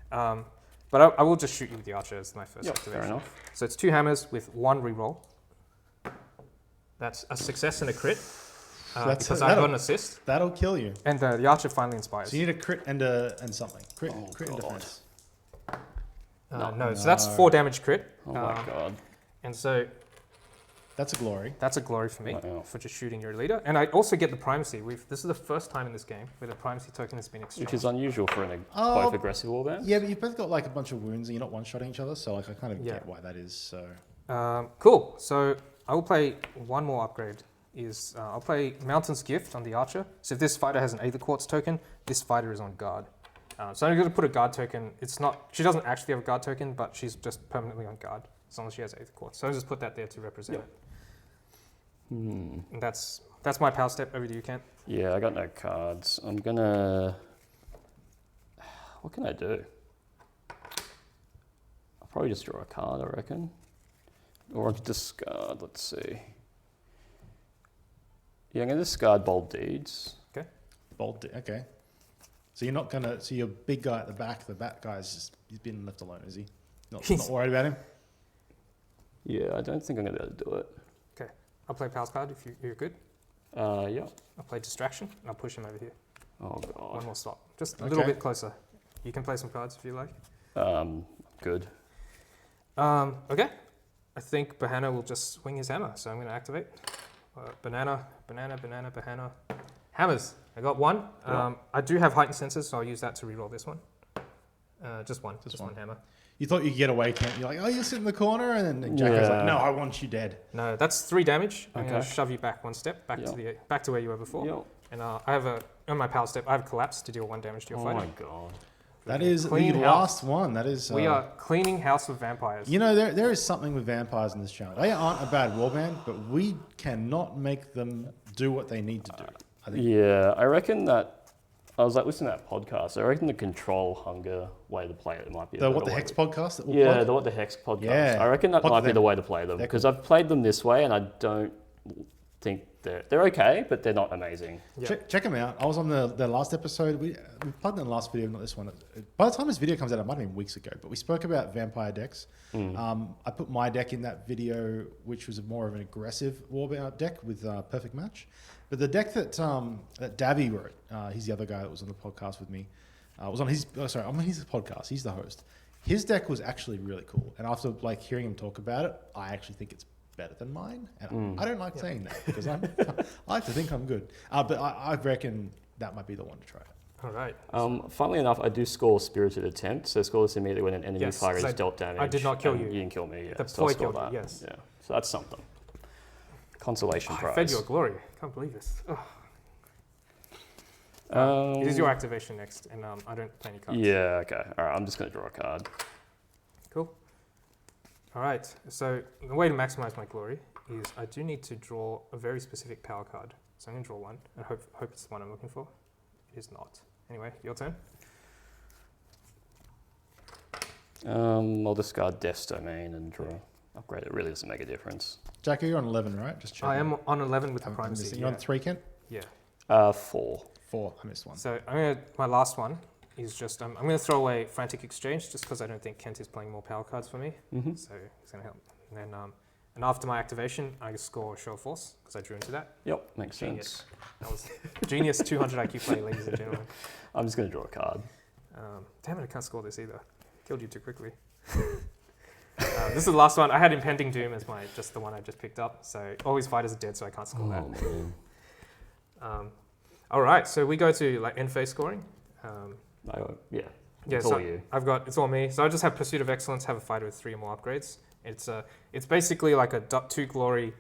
But I will just shoot you with the archer as my first activation. Fair enough. So it's 2 hammers with 1 reroll. That's a success and a crit. Because I got an assist. That'll kill you. And the archer finally inspires. So you need a crit and something. Crit and defense. No, so that's 4 damage crit. Oh my god. And so that's a glory. That's a glory for me for just shooting your leader. And I also get the primacy. This is the first time in this game where the primacy token has been exchanged. Which is unusual for both aggressive warbands. Yeah, but you've both got like a bunch of wounds and you're not one-shotting each other, so like I kind of get why that is. So cool. So I will play one more upgrade. I'll play Mountain's Gift on the archer. So if this fighter has an Aether Quartz token, this fighter is on guard. So I'm going to put a guard token. She doesn't actually have a guard token, but she's just permanently on guard as long as she has Aether Quartz. So I'll just put that there to represent it. And that's my power step. Over to you, Kent. Yeah, I got no cards. I'm gonna... What can I do? I'll probably just draw a card, I reckon. Or I could discard, let's see. Yeah, I'm gonna discard Bold Deeds. Okay. So you're not gonna. So your big guy at the back, the bat guy's he's been left alone, is he? Not worried about him. Yeah, I don't think I'm gonna be able to do it. Okay, I'll play Pal's card if you're good. Yeah. I'll play Distraction, and I'll push him over here. Oh god. One more stop. Just a little bit closer. You can play some cards if you like. Good. Okay. I think Bahana will just swing his hammer, so I'm going to activate. Banana. Hammers. I got one. Yeah. I do have heightened senses, so I'll use that to reroll this one. Just one hammer. You thought you could get away, Kent. You're like, oh, you sit in the corner, and then Jacko's like, no, I want you dead. No, that's 3 damage. I'm going Okay. to shove you back one step, back to where you were before. Yep. And I have on my power step, I have collapse to deal 1 damage to your Oh fighter. my god. That is Clean the house. last one. That is. We are cleaning house of vampires. You know, there is something with vampires in this channel. They aren't a bad warband, but we cannot make them do what they need to do. I think. Yeah, I reckon that. I was like listening to that podcast. I reckon the control hunger way to play it might be. The What the Hex podcast. That we'll Yeah, plug? the What the Hex podcast. Yeah. I reckon that Plug might be them. the way to play them They're because I've played them this way and I don't think they're okay, but they're not amazing. Yeah. Check them out. I was on the last episode. We plugged in the last video, not this one. By the time this video comes out, it might have been weeks ago, but we spoke about vampire decks. I put my deck in that video, which was more of an aggressive warband deck with Perfect Match. But the deck that Davy wrote, he's the other guy that was on the podcast with me. Was on his I'm on his podcast. He's the host. His deck was actually really cool, and after like hearing him talk about it, I actually think it's better than mine. And I don't like saying that because I like to think I'm good. But I reckon that might be the one to try. All right. Funnily enough, I do score Spirited Attempt, so score this immediately when an enemy Yes, fighter is 'cause dealt damage. I did not kill and you. You didn't kill me, yeah. The So I'll ploy score killed you, that. yes. Yeah, so that's something. Consolation I prize. fed your glory. Can't believe this. It is your activation next, and I don't play any cards. Yeah, okay. All right, I'm just going to draw a card. Cool. All right. So the way to maximize my glory is I do need to draw a very specific power card. So I'm going to draw one and hope it's the one I'm looking for. It is not. Anyway, your turn. I'll discard Death's Domain and draw. Upgrade. It really doesn't make a difference. Jacko, you're on 11, right? Just checking. I am on 11 with the I'm primacy. missing. You're on 3, Kent? Yeah. 4. 4. I missed one. So my last one is just I'm going to throw away Frantic Exchange just because I don't think Kent is playing more power cards for me. Mm-hmm. So it's going to help. And then and after my activation, I score Show of Force because I drew into that. Yep, makes Genius. sense. That was genius 200 IQ play, ladies and gentlemen. I'm just going to draw a card. Damn it, I can't score this either. Killed you too quickly. This is the last one. I had Impending Doom as just the one I just picked up. So all his fighters are dead, so I can't score that. Man. All right, so we go to like end phase scoring. Yeah. Yeah, It's so all you. it's all me. So I just have Pursuit of Excellence, have a fighter with 3 or more upgrades. It's basically like a 2 glory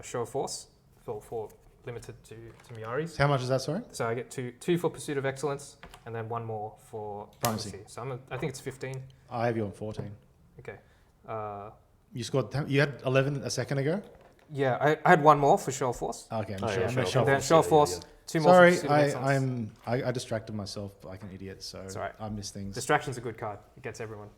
Show of Force for limited to Myari's. How much is that, sorry? So I get two for Pursuit of Excellence and then 1 more for Primacy. Primacy. So I think it's 15. I have you on 14. Okay. You scored. You had 11 a second ago. Yeah, I had 1 more for Show of Force. Okay, I'm Oh, sure. yeah, I'm sure. gonna show And then off. Show of Force, 2 more Sorry, for Pursuit of Excellence. I distracted myself like an idiot, so It's all right. I missed things. Distraction's a good card. It gets everyone.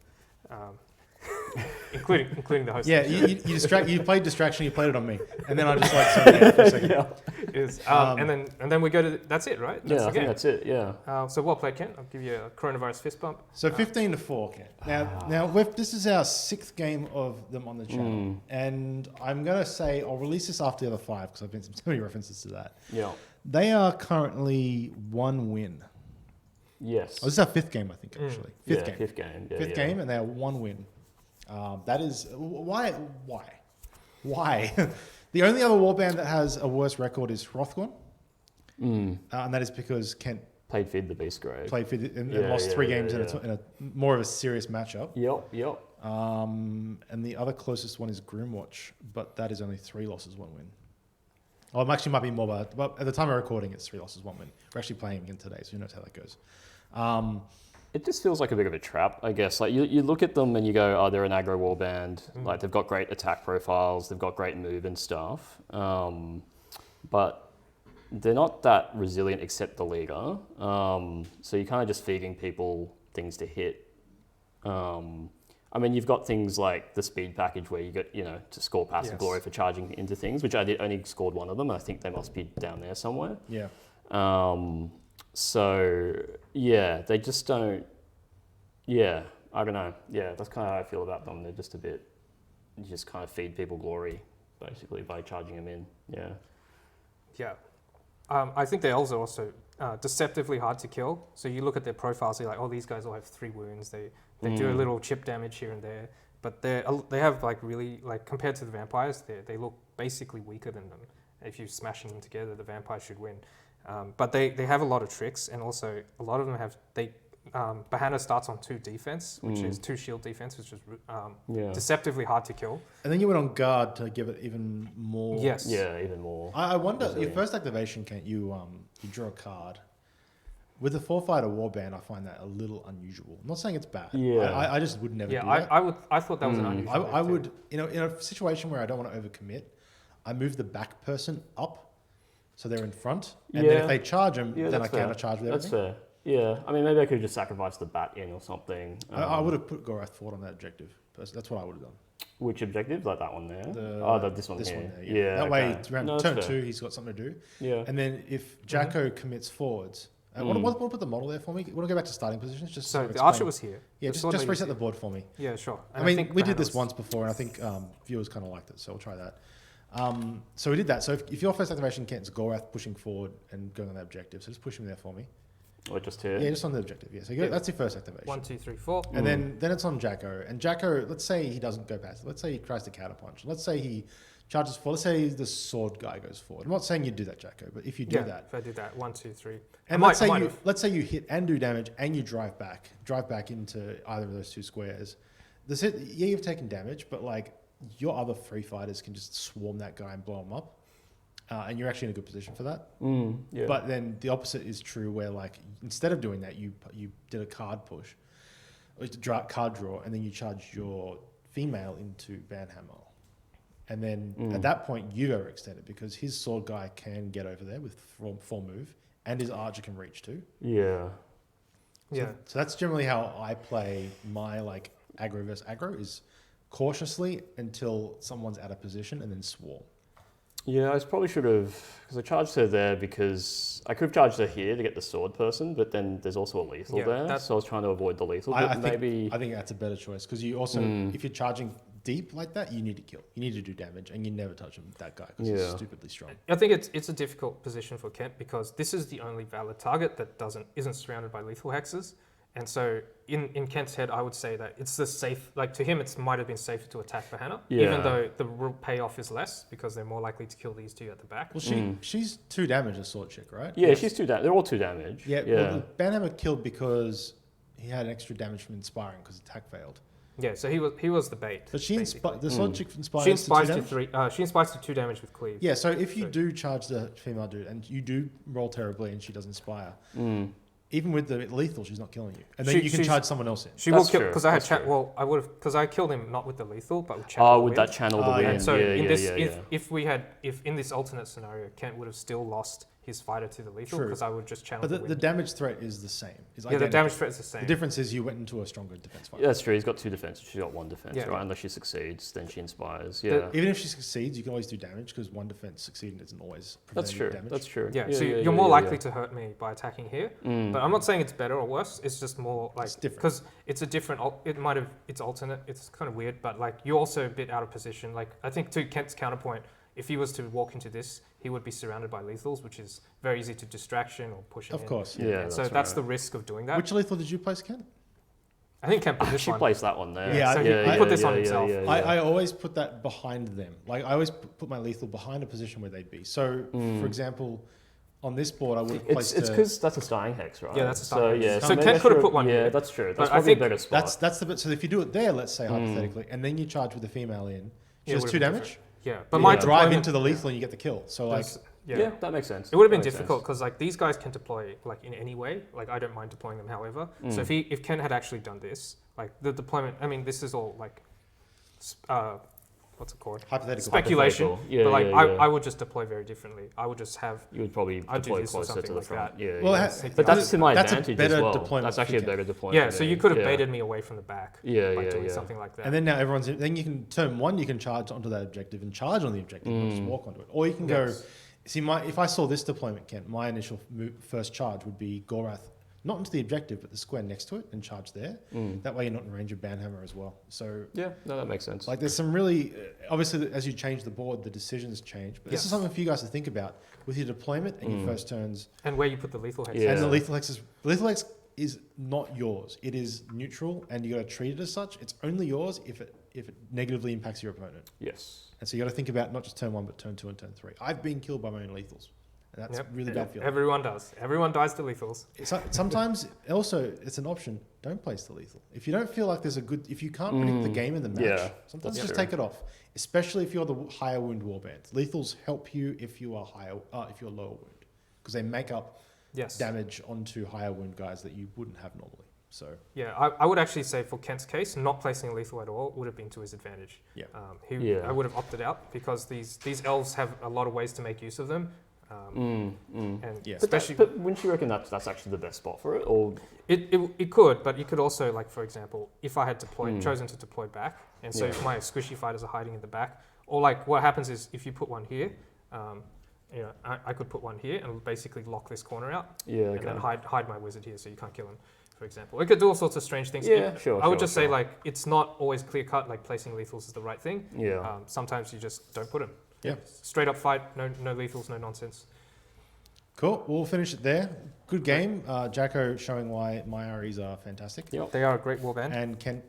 Including the host. Yeah, you played distraction. You played it on me, and then I just like zoned out for a second. And then we go to that's it, right? That's Yeah, I the think game. that's it, yeah. So well played, Kent. I'll give you a coronavirus fist bump. So 15 to 4, Ken. Now this is our 6th game of them on the channel, and I'm gonna say I'll release this after the other 5 because I've been so many references to that. Yeah. They are currently 1 win. Yes. Oh, this is our 5th game, I think, actually. Fifth game. Fifth game. Yeah, Fifth game, and they are 1 win. That is why. The only other warband that has a worse record is Hrothgorn, and that is because Kent Played Feed the Beast Grave. played for and lost 3 games in a more of a serious matchup. Yep. And the other closest one is Grimwatch, but that is only 3 losses, 1 win. Oh, it actually might be more, but at the time of recording, it's 3 losses, 1 win. We're actually playing again today, so who knows how that goes. It just feels like a bit of a trap, I guess. Like you look at them and you go, oh, they're an aggro warband. Like they've got great attack profiles, they've got great move and stuff. But they're not that resilient except the leaguer. So you're kind of just feeding people things to hit. I mean, you've got things like the speed package where you get, to score passive glory for charging into things, which I only scored 1 of them. I think they must be down there somewhere. Yeah. So yeah, they just don't. Yeah, I don't know. Yeah, that's kind of how I feel about them. They're just a bit. You just kind of feed people glory, basically, by charging them in. Yeah. Yeah. I think they're also deceptively hard to kill. So you look at their profiles, you're like, oh, these guys all have 3 wounds. They do a little chip damage here and there, but they have like really like compared to the vampires, they look basically weaker than them. If you're smashing them together, the vampires should win. But they have a lot of tricks, and also a lot of them have Bahana starts on 2 defense, which is 2 shield defense, which is deceptively hard to kill. And then you went on guard to give it even more. Yes. Yeah, even more. I wonder, your first activation, Kent, you draw a card. With the 4-fighter warband, I find that a little unusual. I'm not saying it's bad. Yeah. I just would never do that. I thought that was an unusual. I would, in a situation where I don't want to overcommit, I move the back person up so they're in front. And then if they charge them, then I counter charge with everything. That's fair. Yeah, I mean, maybe I could just sacrifice the bat in or something. I would have put Gorath forward on that objective. That's what I would have done. Which objective? Like that one there? This one this here. one there, yeah. That way, around turn fair. 2, he's got something to do. Yeah. And then if Jacko commits forwards, want to put the model there for me? Want to go back to starting positions? Just So to the archer was here. Yeah, just reset the board for me. Yeah, sure. And I mean, we did this once before, and I think viewers kind of liked it, so we'll try that. So we did that. So if your first activation, Kent's Gorath pushing forward and going on that objective, so just push him there for me. Or just here? Yeah, just on the objective. Yeah, so that's your first activation. 1, 2, 3, 4. And then it's on Jacko. And Jacko, let's say he doesn't go past it. Let's say he tries to counterpunch. Let's say he charges forward. Let's say the sword guy goes forward. I'm not saying you do that, Jacko, but if you do that. If I did that, 1, 2, 3. And let's say you hit and do damage and you drive back into either of those 2 squares. You've taken damage, but like your other 3 fighters can just swarm that guy and blow him up. And you're actually in a good position for that. Yeah. But then the opposite is true, where like instead of doing that, you did a card push, or card draw, and then you charge your female into Banhammer, and then at that point you overextended because his sword guy can get over there with full move, and his archer can reach too. Yeah. So that's generally how I play my like aggro versus aggro, is cautiously until someone's out of position and then swarm. Yeah, I probably should have, because I charged her there because I could have charged her here to get the sword person, but then there's also a lethal there, so I was trying to avoid the lethal. I think that's a better choice, because you also, if you're charging deep like that, you need to kill. You need to do damage, and you never touch that guy because he's stupidly strong. I think it's a difficult position for Kent because this is the only valid target that isn't surrounded by lethal hexes. And so in Kent's head, I would say that it's the safe, like to him, it might have been safer to attack Bahana, even though the real payoff is less because they're more likely to kill these 2 at the back. Well, she's 2 damage, a sword chick, right? Yeah, she's 2 damage. They're all 2 damage. Yeah. Well, Banhammer killed because he had extra damage from inspiring because attack failed. Yeah, so he was the bait. But the sword chick inspires she inspires to 2 to damage? 3. She inspires to 2 damage with cleave. Yeah, so if you do charge the female dude and you do roll terribly and she does inspire, even with the lethal, she's not killing you, and then you can charge someone else in. She will kill because I had I would have because I killed him not with the lethal, but with channel. With that channel the wind. And so if in this alternate scenario, Kent would have still lost his fighter to the lethal because I would just channel. But the damage threat is the same. The damage threat is the same. The difference is you went into a stronger defense fighter. Yeah, that's true. He's got 2 defense. She's got 1 defense, right? Unless she succeeds, then she inspires. Yeah. Even if she succeeds, you can always do damage because 1 defense succeeding isn't always preventative damage. That's true. Yeah. So you're more likely to hurt me by attacking here. But I'm not saying it's better or worse. It's just more like because it's a different. It's alternate. It's kind of weird, but like you're also a bit out of position. Like I think to Kent's counterpoint, if he was to walk into this, he would be surrounded by lethals, which is very easy to distraction or push him in. Of course. Yeah. So that's the risk of doing that. Which lethal did you place, Kent? I think Kent put this She one. placed that one there. Yeah, so he put this on himself. I always put that behind them. Like I always put my lethal behind a position where they'd be. So, for example, on this board, I would have placed. It's because that's a starting hex, right? Yeah, that's a starting hex. So Kent could have put one here. here. That's true. But That's I probably a think better spot. That's the bit. So if you do it there, let's say hypothetically, and then you charge with the female in, she does 2 damage. Yeah, but my drive into the lethal and you get the kill. So like, yeah, that makes sense. It would have been difficult because like these guys can deploy like in any way. Like I don't mind deploying them, however. So if Ken had actually done this, like the deployment. I mean, this is all like, what's it called? Hypothetical. Speculation. Yeah, but like yeah. I would just deploy very differently. I would just have. You would probably deploy closer to the front. That. Yeah. Well, but that's to my advantage a better as well. deployment That's actually a better deployment. Yeah, so you could have baited me away from the back. By doing something like that. And then now everyone's. Then you can turn 1. You can charge onto that objective and charge on the objective, not just walk onto it. Or you can go. See, if I saw this deployment, Kent, my initial first charge would be Gorath, not into the objective, but the square next to it, and charge there. That way you're not in range of Banhammer as well. So yeah, no, that makes sense. like there's some really, obviously as you change the board, the decisions change. But this is something for you guys to think about with your deployment and your first turns. And where you put the lethal hex. Yeah. And the lethal hex is not yours. It is neutral, and you got to treat it as such. It's only yours if it negatively impacts your opponent. Yes. And so you got to think about not just turn 1, but turn 2 and turn 3. I've been killed by my own lethals. And that's really bad feeling. Everyone does. Everyone dies to lethals. Sometimes also it's an option. Don't place the lethal. If you don't feel like there's if you can't predict the game in the match, sometimes just take it off. Especially if you're the higher wound warband. Lethals help you if you are if you're lower wound, because they make up damage onto higher wound guys that you wouldn't have normally. So yeah, I would actually say for Kent's case, not placing a lethal at all would have been to his advantage. Yeah. I would have opted out because these elves have a lot of ways to make use of them. And especially, but wouldn't you reckon that's actually the best spot for it? Or it could, but you could also, like for example, if I had chosen to deploy back, and so if my squishy fighters are hiding in the back, or like what happens is if you put one here, I could put one here and basically lock this corner out, and then hide my wizard here so you can't kill him, for example. It could do all sorts of strange things. I would just say like it's not always clear cut. Like placing lethals is the right thing. Sometimes you just don't put them. Yeah. Straight up fight, no lethals, no nonsense. Cool. We'll finish it there. Good game. Jacko showing why Myaris are fantastic. Yep. They are a great warband. And Kent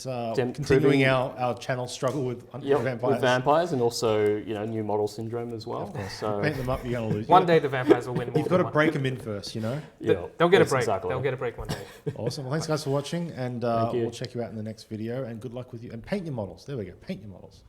continuing our channel struggle with vampires. With vampires, and also new model syndrome as well. So paint them up, you're gonna lose. One day the vampires will win more. You've got to break them in first, Yeah. They'll get a break. Exactly. They'll get a break one day. Awesome. Well, thanks guys for watching, and we'll check you out in the next video. And good luck with you. And paint your models. There we go. Paint your models.